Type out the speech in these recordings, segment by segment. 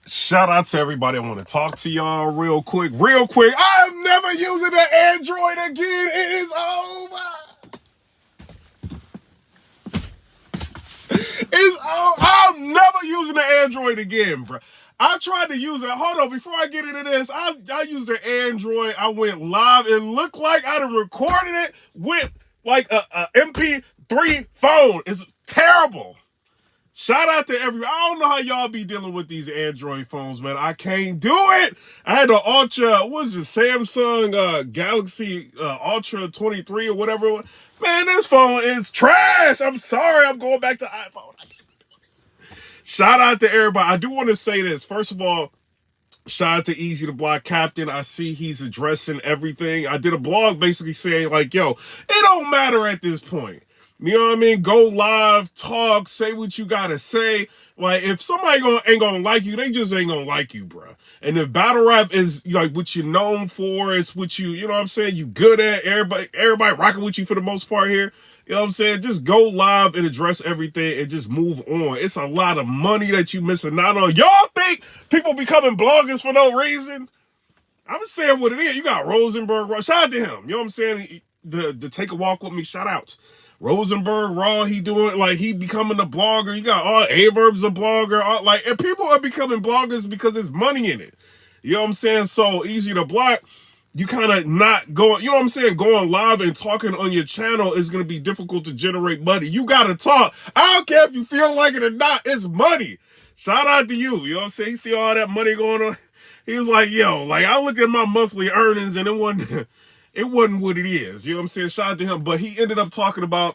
Shout out to everybody. I want to talk to y'all real quick. I'm never using the Android again. It is over. I'm never using the Android again, bro. I tried to use it. Hold on, before I get into this, I used the Android. I went live. It looked like I'd have recorded it with like a MP3 phone. It's terrible. Shout out to everyone. I don't know how y'all be dealing with these Android phones, man. I can't do it. I had the Ultra, what is it, Samsung Galaxy Ultra 23 or whatever. Man, this phone is trash. I'm sorry. I'm going back to iPhone. Shout out to everybody. I do want to say this. First of all, shout out to Eazy the Block Captain. I see he's addressing everything. I did a blog basically saying, like, yo, it don't matter at this point. You know what I mean? Go live, talk, say what you gotta say. Like, if somebody ain't gonna like you, they just ain't gonna like you, bro. And if battle rap is like what you're known for, it's what you know what I'm saying, you good at, everybody rocking with you for the most part here. You know what I'm saying? Just go live and address everything and just move on. It's a lot of money that you missing out on. Y'all think people becoming bloggers for no reason? I'm just saying what it is. You got Rosenberg. Shout out to him. You know what I'm saying? The Take a Walk With Me. Shout outs. Rosenberg Raw, he doing like he becoming a blogger. You got all Averb's a blogger. And people are becoming bloggers because there's money in it. You know what I'm saying? So Eazy to Block, you kind of not going, you know what I'm saying? Going live and talking on your channel is going to be difficult to generate money. You got to talk. I don't care if you feel like it or not. It's money. Shout out to you. You know what I'm saying? You see all that money going on. He was like, yo, like I look at my monthly earnings and it wasn't what it is. You know what I'm saying? Shout out to him. But he ended up talking about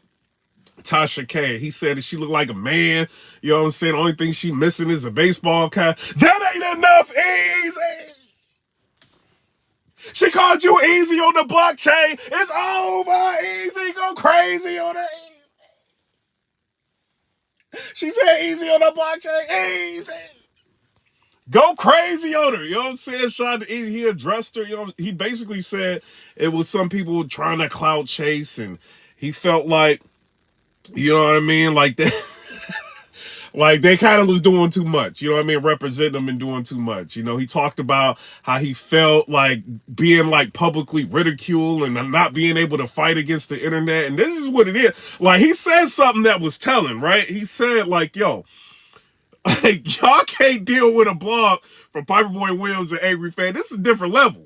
Tasha K. He said that she looked like a man. You know what I'm saying? The only thing she missing is a baseball cap. That ain't enough, Eazy. She called you Eazy on the blockchain. It's over, Eazy. Go crazy on her. She said Eazy on the blockchain. Eazy. Go crazy on her. You know what I'm saying? Shout out to Eazy. He addressed her. You know, he basically said it was some people trying to clout chase, and he felt like, you know what I mean? Like that. Like they kind of was doing too much, you know what I mean? Representing them and doing too much. You know, he talked about how he felt like being like publicly ridiculed and not being able to fight against the internet. And this is what it is. Like he said something that was telling, right? He said like, yo, like y'all can't deal with a blog from PIPERBOY Williams and Angry Fan. This is a different level.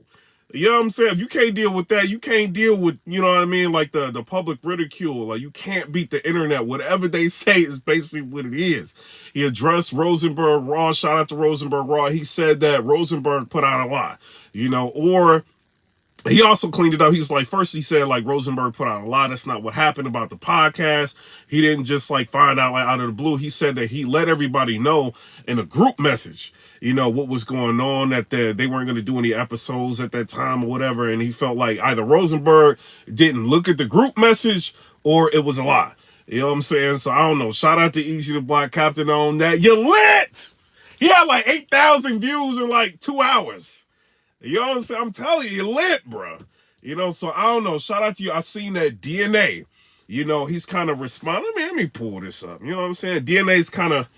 You know what I'm saying? If you can't deal with that, you can't deal with, you know what I mean, like the public ridicule. Like you can't beat the internet. Whatever they say is basically what it is. He addressed Rosenberg Raw. Shout out to Rosenberg Raw. He said that Rosenberg put out a lie, you know, or he also cleaned it up. He's like, first he said like Rosenberg put out a lie. That's not what happened about the podcast. He didn't just like find out like out of the blue. He said that he let everybody know in a group message, you know, what was going on, that they weren't going to do any episodes at that time or whatever. And he felt like either Rosenberg didn't look at the group message or it was a lie. You know what I'm saying? So I don't know. Shout out to Eazy the Black Captain on that. You lit! He had like 8,000 views in like 2 hours. You know what I'm saying? I'm telling you, you're lit, bro. You know, so I don't know. Shout out to you. I seen that DNA. You know, he's kind of responding. Let me pull this up. You know what I'm saying? DNA's kind of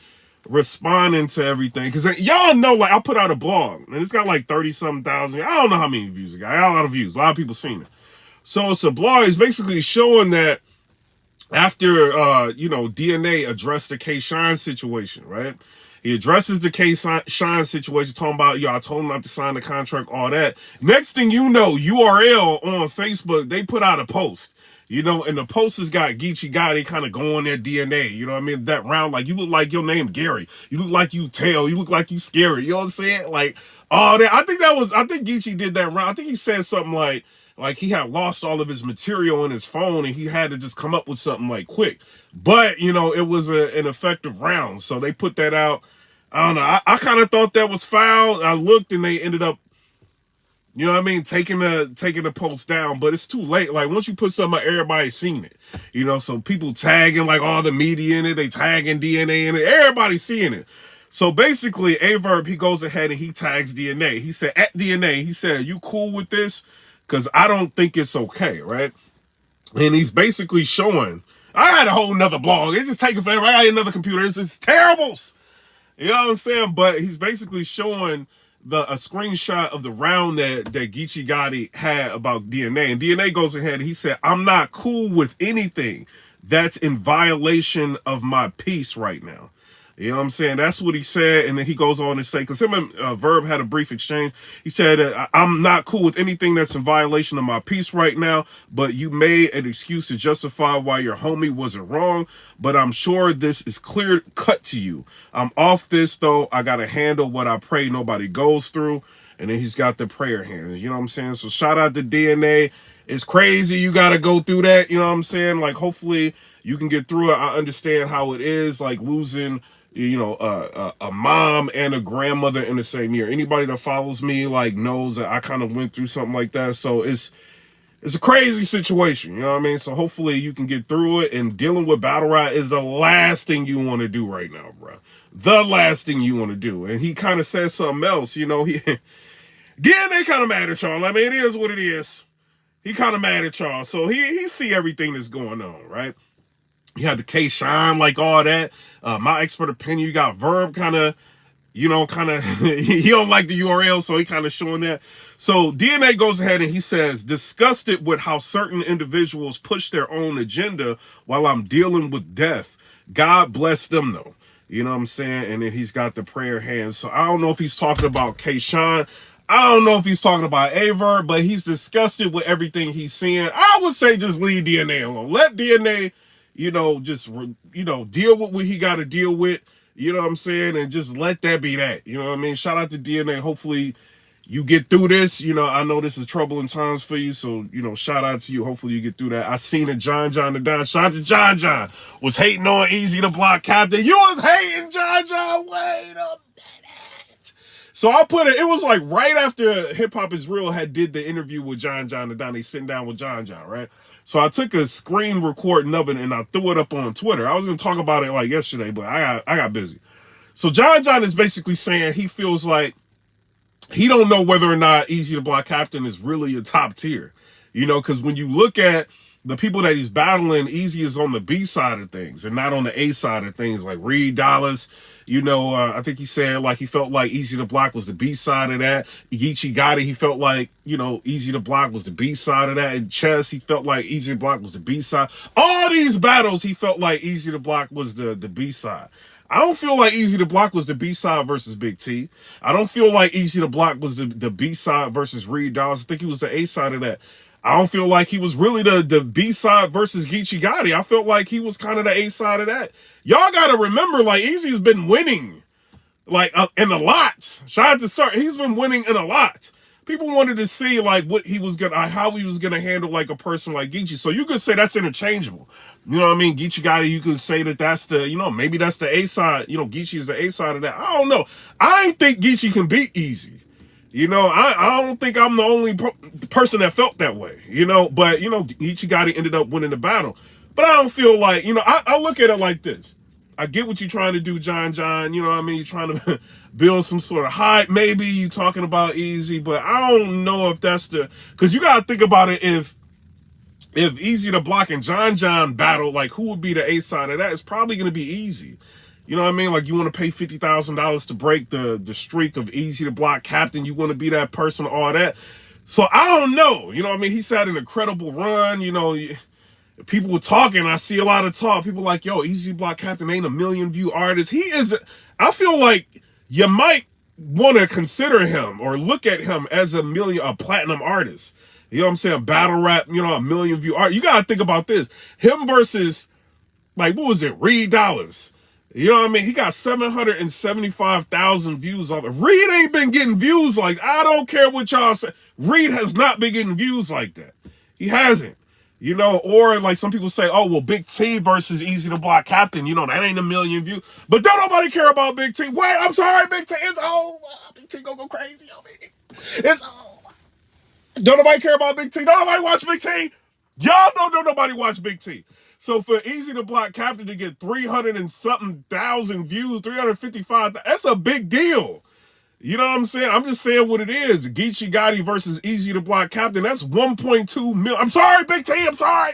responding to everything. Because y'all know, like, I put out a blog. And it's got like 30-something thousand. I don't know how many views it got. I got a lot of views. A lot of people seen it. So it's a blog. It's basically showing that after, you know, DNA addressed the K-Shine situation, right? He addresses the K-Shine situation, talking about, yo, I told him not to sign the contract, all that. Next thing you know, URL on Facebook, they put out a post, you know, and the post has got Geechee Gotti kind of going their DNA, you know what I mean? That round, like, you look like your name Gary. You look like you Tail. You look like you Scary. You know what I'm saying? Like, all that. I think Geechee did that round. I think he said something like he had lost all of his material in his phone and he had to just come up with something like quick. But, you know, it was an effective round. So they put that out. I don't know. I kind of thought that was foul. I looked and they ended up, you know what I mean, taking the post down. But it's too late. Like once you put something out, everybody's seen it. You know, so people tagging like all the media in it. They tagging DNA in it. Everybody's seeing it. So basically, Averb, he goes ahead and he tags DNA. He said, at DNA, he said, you cool with this? Because I don't think it's okay, right? And he's basically showing, I had a whole nother blog. It's just taking forever. I had another computer. It's terrible. You know what I'm saying? But he's basically showing a screenshot of the round that Geechee Gotti had about DNA. And DNA goes ahead and he said, I'm not cool with anything that's in violation of my peace right now. You know what I'm saying? That's what he said. And then he goes on to say, because him and Verb had a brief exchange. He said, I'm not cool with anything that's in violation of my peace right now, but you made an excuse to justify why your homie wasn't wrong. But I'm sure this is clear cut to you. I'm off this, though. I got to handle what I pray nobody goes through. And then he's got the prayer hands. You know what I'm saying? So shout out to DNA. It's crazy. You got to go through that. You know what I'm saying? Like, hopefully you can get through it. I understand how it is, like losing a mom and a grandmother in the same year. Anybody that follows me like knows that I kind of went through something like that. So it's a crazy situation, you know what I mean? So hopefully you can get through it, and dealing with battle rap is the last thing you want to do right now, bro. The last thing you want to do. And he kind of says something else, he DNA kind of mad at y'all. I mean, it is what it is. He kind of mad at y'all. So he see everything that's going on, right? You had the K-Shine, like all that. My expert opinion, you got Verb kind of, he don't like the URL, so he kind of showing that. So DNA goes ahead and he says, disgusted with how certain individuals push their own agenda while I'm dealing with death. God bless them, though. You know what I'm saying? And then he's got the prayer hands. So I don't know if he's talking about K-Shine. I don't know if he's talking about Aver, but he's disgusted with everything he's seeing. I would say just leave DNA alone. Let DNA, deal with what he got to deal with. You know what I'm saying? And just let that be that. You know what I mean? Shout out to DNA. Hopefully you get through this. I know this is troubling times for you. So, shout out to you. Hopefully you get through that. I seen it, John the Don. Shout out to John. Was hating on Eazy the Block Captain. You was hating John. Wait a minute. So I put it was like right after Hip Hop Is Real had did the interview with John the Don. They sitting down with John, right? So I took a screen recording of it and I threw it up on Twitter. I was going to talk about it like yesterday, but I got busy. So John is basically saying he feels like he don't know whether or not Eazy the Block Captain is really a top tier. Because when you look at the people that he's battling, Eazy is on the B side of things and not on the A side of things, like Reed Dollars. I think he said like he felt like Eazy the Block was the B side of that. Geechee Gotti, he felt like, Eazy the Block was the B side of that. And Chess, he felt like Eazy the Block was the B side. All these battles, he felt like Eazy the Block was the B side. I don't feel like Eazy the Block was the B-side versus Big T. I don't feel like Eazy the Block was the B-side versus Reed Dollars. I think he was the A-side of that. I don't feel like he was really the B-side versus Geechee Gotti. I felt like he was kind of the A-side of that. Y'all got to remember, like, Eazy's been winning, like, in a lot. Shout out to Sir. He's been winning in a lot. People wanted to see like how he was gonna handle like a person like Geechee. So you could say that's interchangeable. You know what I mean? Geechee Gotti, you could say that's the, maybe that's the A side. Geechee is the A side of that. I don't know. I ain't think Geechee can beat Eazy. I don't think I'm the only person that felt that way. But Geechee Gotti ended up winning the battle. But I don't feel like, I look at it like this. I get what you're trying to do, John. You know what I mean? You're trying to build some sort of hype. Maybe you talking about Eazy, but I don't know if that's because you got to think about it. If Eazy the Block and John battle, like who would be the A side of that? It's probably going to be Eazy. You know what I mean? Like you want to pay $50,000 to break the streak of Eazy the Block Captain. You want to be that person, all that. So I don't know. You know what I mean? He's had an incredible run. People were talking. I see a lot of talk. People like, yo, Eazy Block Captain ain't a million view artist. He is. I feel like you might want to consider him or look at him as a platinum artist. You know what I'm saying? Battle rap, a million view art. You got to think about this. Him versus, like, what was it? Reed Dollars. You know what I mean? He got 775,000 views off it. Reed ain't been getting views like, I don't care what y'all say. Reed has not been getting views like that. He hasn't. Or like some people say, oh, well, Big T versus Eazy the Block Captain, that ain't a million views. But don't nobody care about Big T. Wait, I'm sorry, Big T. It's over. Big T gonna go crazy on me. It's over. Don't nobody care about Big T. Don't nobody watch Big T. Y'all don't nobody watch Big T. So for Eazy the Block Captain to get 300 and something thousand views, 355, that's a big deal. You know what I'm saying? I'm just saying what it is. Geechee Gotti versus Eazy the Block Captain. That's 1.2 million. I'm sorry, Big T. I'm sorry.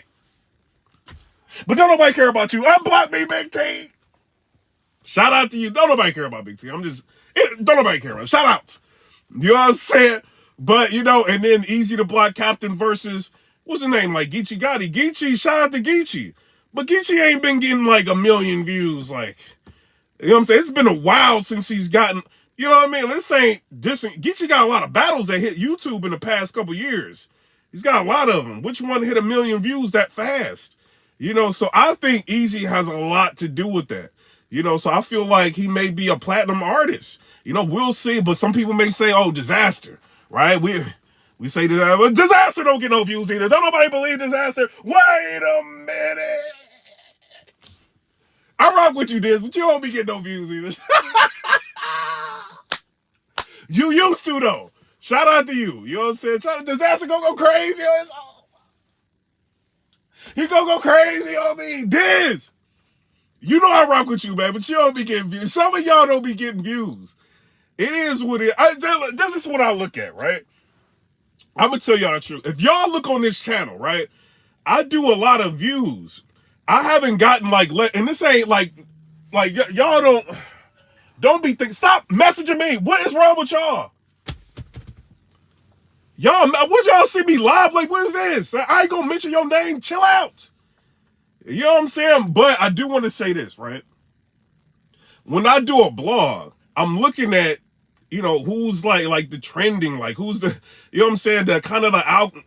But don't nobody care about you. Unblock me, Big T. Shout out to you. Don't nobody care about Big T. Don't nobody care about it. Shout outs. You know what I'm saying? But, you know, and then Eazy the Block Captain versus, what's his name? Like Geechee Gotti. Geechee, shout out to Geechee. But Geechee ain't been getting like 1 million views. Like, you know what I'm saying? It's been a while since he's gotten, you know what I mean? Geechee got a lot of battles that hit YouTube in the past couple years. He's got a lot of them. Which one hit 1 million views that fast? You know, so I think Eazy has a lot to do with that. You know, so I feel like he may be a platinum artist. You know, we'll see. But some people may say, oh, Disaster, right? We say that, but Disaster don't get no views either. Don't nobody believe Disaster. Wait a minute. I rock with you, Diz, but you don't be getting no views either. You used to, though. Shout out to you. You know what I'm saying? Shout out to Disaster gonna go crazy on his own. He gonna go crazy on me. Diz. You know I rock with you, man, but you don't be getting views. Some of y'all don't be getting views. It is what it is. This is what I look at, right? I'm going to tell y'all the truth. If y'all look on this channel, right, I do a lot of views. I haven't gotten and this ain't like y'all don't be thinking, stop messaging me. What is wrong with y'all? Would y'all see me live? Like, what is this? I ain't going to mention your name. Chill out. You know what I'm saying? But I do want to say this, right? When I do a blog, I'm looking at, you know, who's like the trending, like who's the, you know what I'm saying? The kind of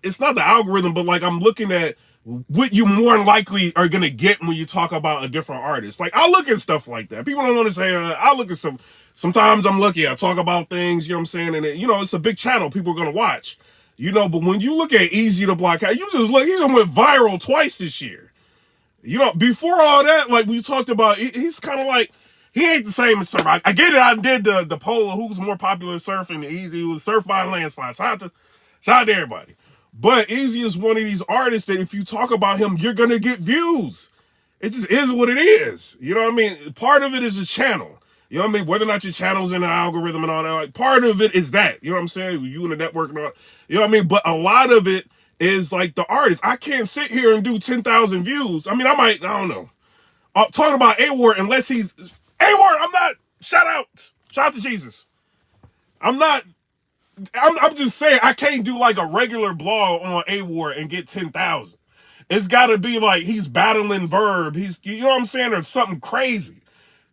it's not the algorithm, but like I'm looking at what you more than likely are going to get when you talk about a different artist. Like I look at stuff like that. People don't want to say, I look at stuff. Sometimes I'm lucky. I talk about things, you know what I'm saying? And you know, it's a big channel. People are going to watch, you know, but when you look at Eazy the Block, you just look, he went viral twice this year. You know, before all that, like we talked about, he's kind of like, he ain't the same as Surf. I get it. I did the poll of who's more popular surfing. Eazy was Surf by a landslide. Shout out to everybody. But Eazy is one of these artists that if you talk about him, you're going to get views. It just is what it is. You know what I mean? Part of it is a channel. You know what I mean? Whether or not your channel's in the algorithm and all that, like, part of it is that. You know what I'm saying? You and the network and all. You know what I mean? But a lot of it is like the artist. I can't sit here and do 10,000 views. I mean, I don't know. Talking about A-Ward unless he's... A-Ward, I'm not... Shout out to Jesus. I'm just saying, I can't do like a regular blog on A-Ward and get 10,000. It's got to be like he's battling Verb. You know what I'm saying? Or something crazy.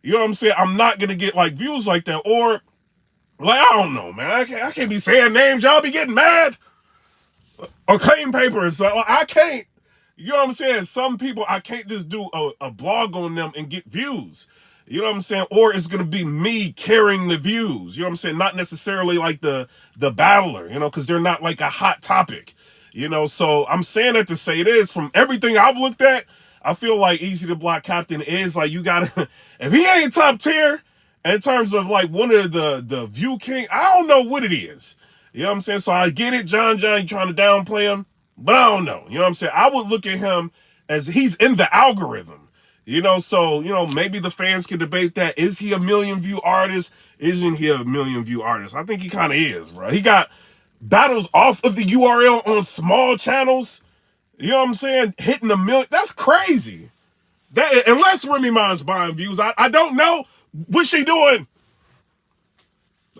You know what I'm saying? I'm not going to get like views like that. Or, like, I don't know, man. I can't be saying names. Y'all be getting mad. Or clean papers. So I can't. You know what I'm saying? Some people, I can't just do a blog on them and get views. You know what I'm saying? Or it's going to be me carrying the views. You know what I'm saying? Not necessarily like the battler, you know, because they're not like a hot topic. You know, so I'm saying that to say this. From everything I've looked at, I feel like Eazy the Block Captain is like, you got to, if he ain't top tier in terms of like one of the view king, I don't know what it is. You know what I'm saying? So I get it, John, you trying to downplay him, but I don't know. You know what I'm saying? I would look at him as he's in the algorithm. You know, so, you know, maybe the fans can debate that. Is he a 1 million view artist? Isn't he a 1 million view artist? I think he kind of is, bro. He got battles off of the URL on small channels. You know what I'm saying? Hitting 1 million. That's crazy. That unless Remy Ma's buying views. I don't know. What's she doing?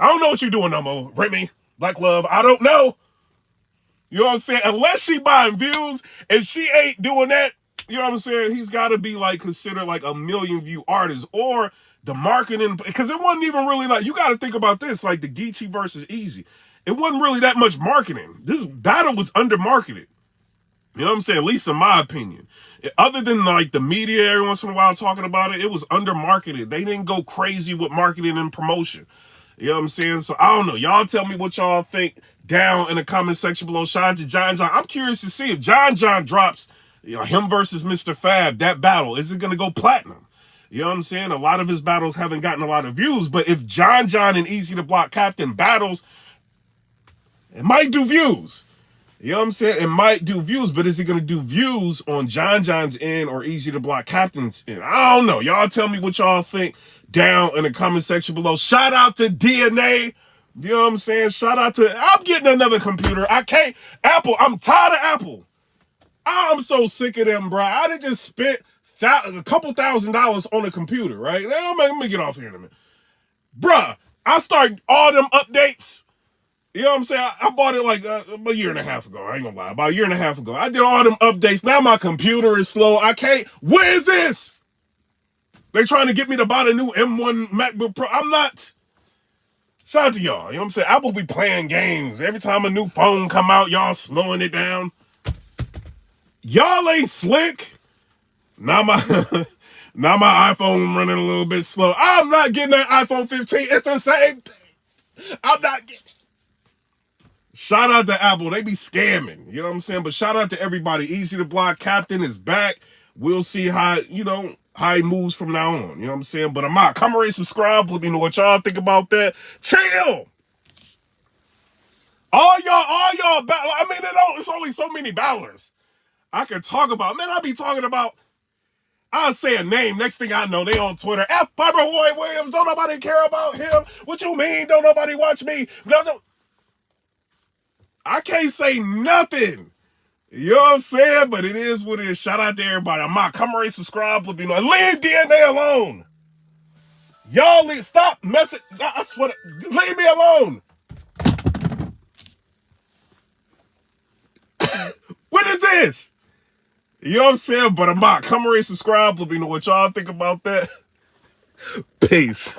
I don't know what you're doing no more, Remy. Black Love. I don't know. You know what I'm saying? Unless she buying views and she ain't doing that, you know what I'm saying? He's got to be like considered like a 1 million view artist, or the marketing, because it wasn't even really like, you got to think about this, like the Geechee versus Eazy. It wasn't really that much marketing. This battle was under marketed. You know what I'm saying? At least in my opinion. Other than like the media every once in a while talking about it, it was under marketed. They didn't go crazy with marketing and promotion. You know what I'm saying? So I don't know. Y'all tell me what y'all think down in the comment section below. Shout out to John. I'm curious to see if John drops, you know, him versus Mr. Fab, that battle, is it going to go platinum? You know what I'm saying? A lot of his battles haven't gotten a lot of views, but if John and Eazy the Block Captain battles, it might do views. You know what I'm saying? It might do views, but is it going to do views on John's end or Eazy the Block Captain's end? I don't know. Y'all tell me what y'all think down in the comment section below. Shout out to DNA. You know what I'm saying? Shout out to, I'm getting another computer. I can't, Apple, I'm tired of Apple. I'm so sick of them, bro. I done just spent a couple $1,000s on a computer, right? Let me get off here in a minute. Bruh, I start all them updates. You know what I'm saying? I bought it like a year and a half ago. I ain't gonna lie. About a year and a half ago. I did all them updates. Now my computer is slow. I can't. What is this? They trying to get me to buy the new M1 MacBook Pro. I'm not. Shout out to y'all. You know what I'm saying? Apple be playing games. Every time a new phone come out, y'all slowing it down. Y'all ain't slick. Now my now my iPhone running a little bit slow. I'm not getting that iPhone 15. It's the same thing. I'm not getting it. Shout out to Apple. They be scamming. You know what I'm saying? But shout out to everybody. Eazy the Block Captain is back. We'll see how he moves from now on. You know what I'm saying? But I'm out. Come rate, subscribe. Let me know what y'all think about that. Chill. All y'all. I mean, it's only so many battlers I can talk about. Man, I be talking about. I'll say a name. Next thing I know, they on Twitter. PIPERBOY Williams. Don't nobody care about him. What you mean? Don't nobody watch me? No. I can't say nothing. You know what I'm saying? But it is what it is. Shout out to everybody. I'm out. Come rate, subscribe. Let me know. Leave DNA alone. Y'all stop messing. That's what. Leave me alone. What is this? You know what I'm saying? But I'm out. Come rate, subscribe. Let me know what y'all think about that. Peace.